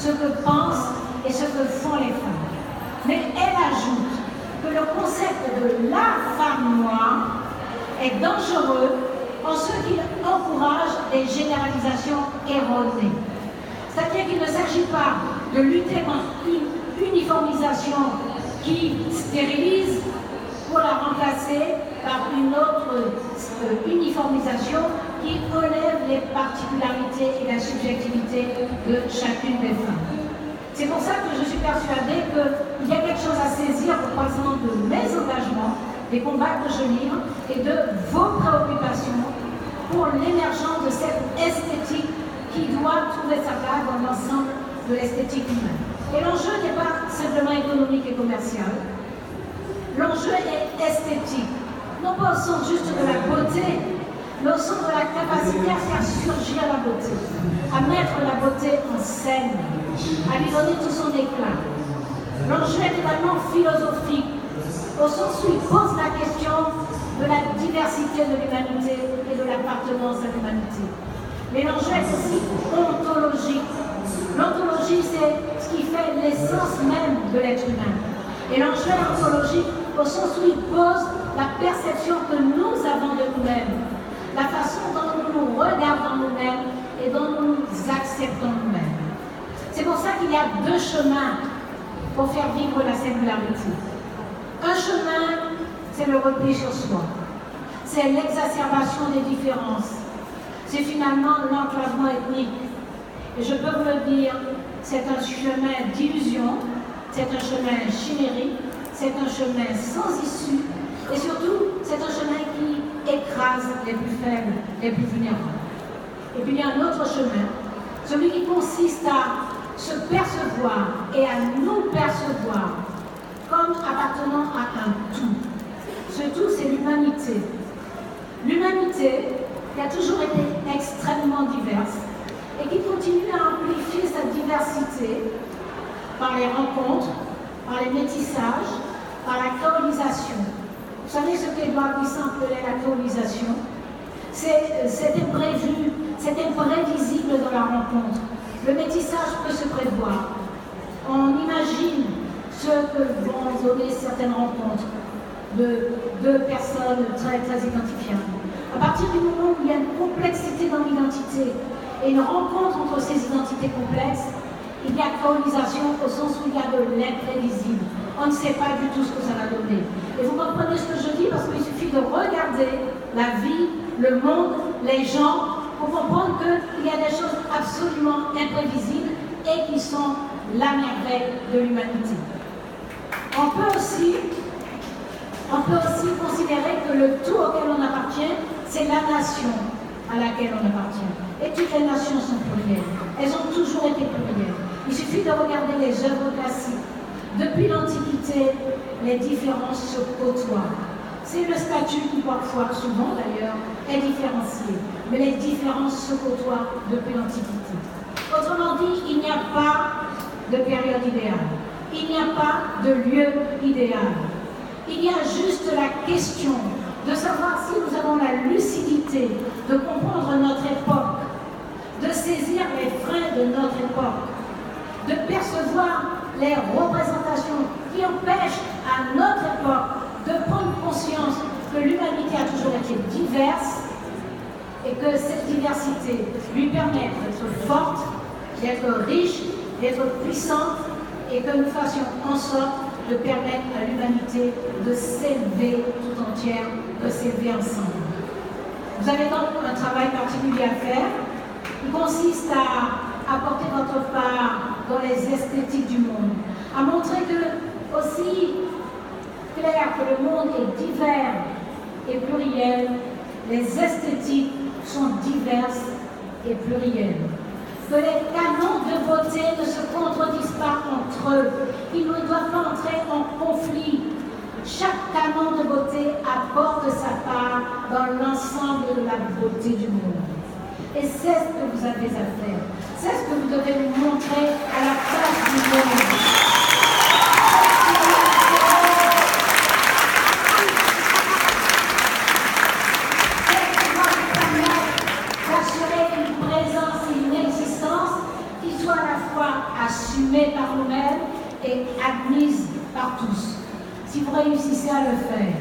ce que pensent et ce que font les femmes. Mais elle ajoute que le concept de la femme noire est dangereux en ce qu'il encourage des généralisations erronées. C'est-à-dire qu'il ne s'agit pas de lutter contre une uniformisation qui stérilise pour la remplacer par une autre uniformisation qui enlève les particularités et la subjectivité de chacune des femmes. C'est pour ça que je suis persuadée qu'il y a quelque chose à saisir au croisement de mes engagements, des combats que je livre et de vos préoccupations pour l'émergence de cette esthétique qui doit trouver sa place dans l'ensemble de l'esthétique humaine. Et l'enjeu n'est pas simplement économique et commercial. L'enjeu est esthétique, non pas au sens juste de la beauté, mais au sens de la capacité à faire surgir la beauté, à mettre la beauté en scène, à lui donner tout son éclat. L'enjeu est également philosophique, au sens où il pose la question de la diversité de l'humanité et de l'appartenance à l'humanité. Mais l'enjeu est aussi ontologique. L'ontologie, c'est ce qui fait l'essence même de l'être humain. Et l'enjeu est ontologique au sens où il pose la perception que nous avons de nous-mêmes, la façon dont nous nous regardons nous-mêmes et dont nous nous acceptons nous-mêmes. C'est pour ça qu'il y a deux chemins pour faire vivre la singularité. Un chemin, c'est le repli sur soi. C'est l'exacerbation des différences. C'est finalement l'enclavement ethnique. Et je peux vous le dire, c'est un chemin d'illusion, c'est un chemin chimérique, c'est un chemin sans issue, et surtout, c'est un chemin qui écrase les plus faibles, les plus vulnérables. Et puis il y a un autre chemin, celui qui consiste à se percevoir et à nous percevoir comme appartenant à un tout. Ce tout, c'est l'humanité. L'humanité qui a toujours été extrêmement diverse et qui continue à amplifier sa diversité par les rencontres, par les métissages, par la colonisation. Vous savez ce qu'Édouard Glissant appelait la colonisation? C'est imprévu, c'est imprévisible dans la rencontre. Le métissage peut se prévoir. On imagine ce que vont donner certaines rencontres de deux personnes très, très identifiables. À partir du moment où il y a une complexité dans l'identité et une rencontre entre ces identités complexes, il y a colonisation au sens où il y a de l'imprévisible. On ne sait pas du tout ce que ça va donner. Et vous comprenez ce que je dis parce qu'il suffit de regarder la vie, le monde, les gens, pour comprendre qu'il y a des choses absolument imprévisibles et qui sont la merveille de l'humanité. On peut aussi considérer que le tout auquel on appartient, c'est la nation à laquelle on appartient. Et toutes les nations sont plurielles. Elles ont toujours été plurielles. Il suffit de regarder les œuvres classiques. Depuis l'Antiquité, les différences se côtoient. C'est le statut qui parfois, souvent d'ailleurs, est différencié. Mais les différences se côtoient depuis l'Antiquité. Autrement dit, il n'y a pas de période idéale. Il n'y a pas de lieu idéal. Il y a juste la question de savoir si nous avons la lucidité de comprendre notre époque, de saisir les freins de notre époque, de percevoir les représentations qui empêchent à notre époque de prendre conscience que l'humanité a toujours été diverse et que cette diversité lui permet d'être forte, d'être riche, d'être puissante et que nous fassions en sorte de permettre à l'humanité de s'élever tout entière, de s'élever ensemble. Vous avez donc un travail particulier à faire qui consiste à apporter votre part dans les esthétiques du monde, à montrer que, aussi clair que le monde est divers et pluriel, les esthétiques sont diverses et plurielles. Que les canons de beauté ne se contredisent pas entre eux, qu'ils ne doivent pas entrer en conflit. Chaque canon de beauté apporte sa part dans l'ensemble de la beauté du monde. Et c'est ce que vous avez à faire. C'est ce que vous devez nous montrer à la face du monde. D'assurer une présence et une existence qui soit à la fois assumée par nous-mêmes et admise par tous. Si vous réussissez à le faire,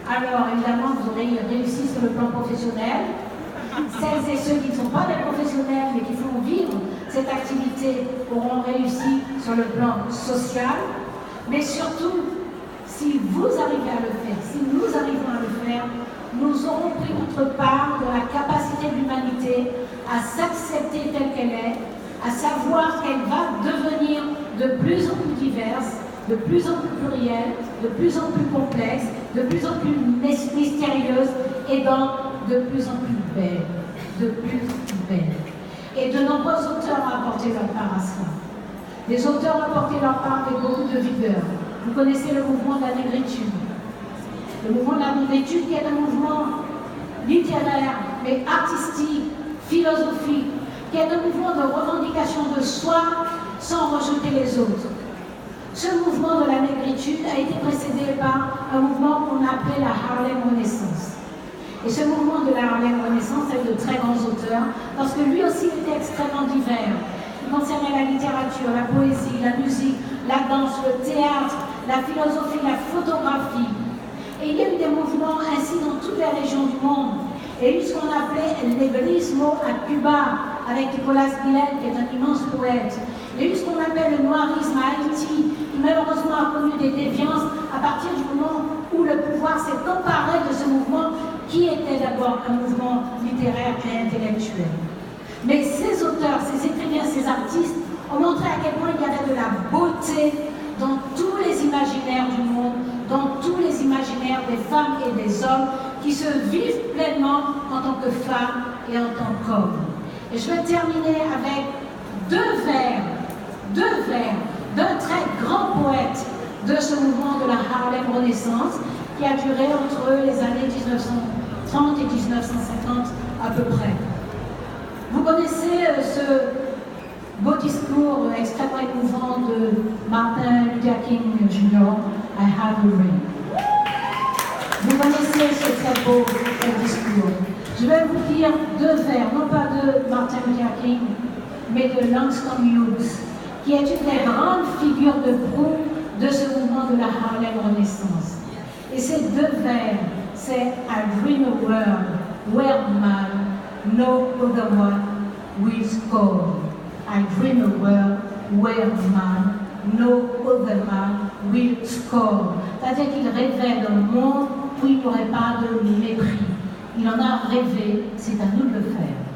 alors évidemment vous aurez réussi sur le plan professionnel. Celles et ceux qui ne sont pas des professionnels mais qui font vivre cette activité auront réussi sur le plan social. Mais surtout, si vous arrivez à le faire, si nous arrivons à le faire, nous aurons pris notre part de la capacité de l'humanité à s'accepter telle qu'elle est, à savoir qu'elle va devenir de plus en plus diverse, de plus en plus plurielle, de plus en plus complexe, de plus en plus mystérieuse et donc de plus en plus belle, de plus en plus belle. Et de nombreux auteurs ont apporté leur part à cela. Les auteurs ont apporté leur part avec beaucoup de vigueur. Vous connaissez le mouvement de la négritude. Le mouvement de la négritude qui est un mouvement littéraire, mais artistique, philosophique, qui est un mouvement de revendication de soi sans rejeter les autres. Ce mouvement de la négritude a été précédé par un mouvement qu'on appelait la Harlem Renaissance. Et ce mouvement de la Harlem Renaissance a eu de très grands auteurs, parce que lui aussi était extrêmement divers. Il concernait la littérature, la poésie, la musique, la danse, le théâtre, la philosophie, la photographie. Et il y a eu des mouvements ainsi dans toutes les régions du monde. Et il y a eu ce qu'on appelait l'ébélismo à Cuba, avec Nicolas Guillen, qui est un immense poète. Il y a eu ce qu'on appelle le noirisme à Haïti, qui malheureusement a connu des déviances à partir du moment où le pouvoir s'est emparé de ce mouvement qui était d'abord un mouvement littéraire et intellectuel. Mais ces auteurs, ces écrivains, ces artistes ont montré à quel point il y avait de la beauté dans tous les imaginaires du monde, dans tous les imaginaires des femmes et des hommes qui se vivent pleinement en tant que femmes et en tant qu'hommes. Et je vais terminer avec deux vers d'un très grand poète de ce mouvement de la Harlem Renaissance qui a duré entre les années 1930 et 1950 à peu près. Vous connaissez ce beau discours extrêmement émouvant de Martin Luther King Jr., I Have a Dream. Vous connaissez ce très beau discours. Je vais vous dire deux vers, non pas de Martin Luther King, mais de Langston Hughes, qui est une des grandes figures de proue de ce mouvement de la Harlem Renaissance. Et ces deux vers, c'est I dream a world where man, no other one will score. I dream a world where man, no other man will score. C'est-à-dire qu'il rêvait d'un monde où il n'y aurait pas de mépris. Il en a rêvé, c'est à nous de le faire.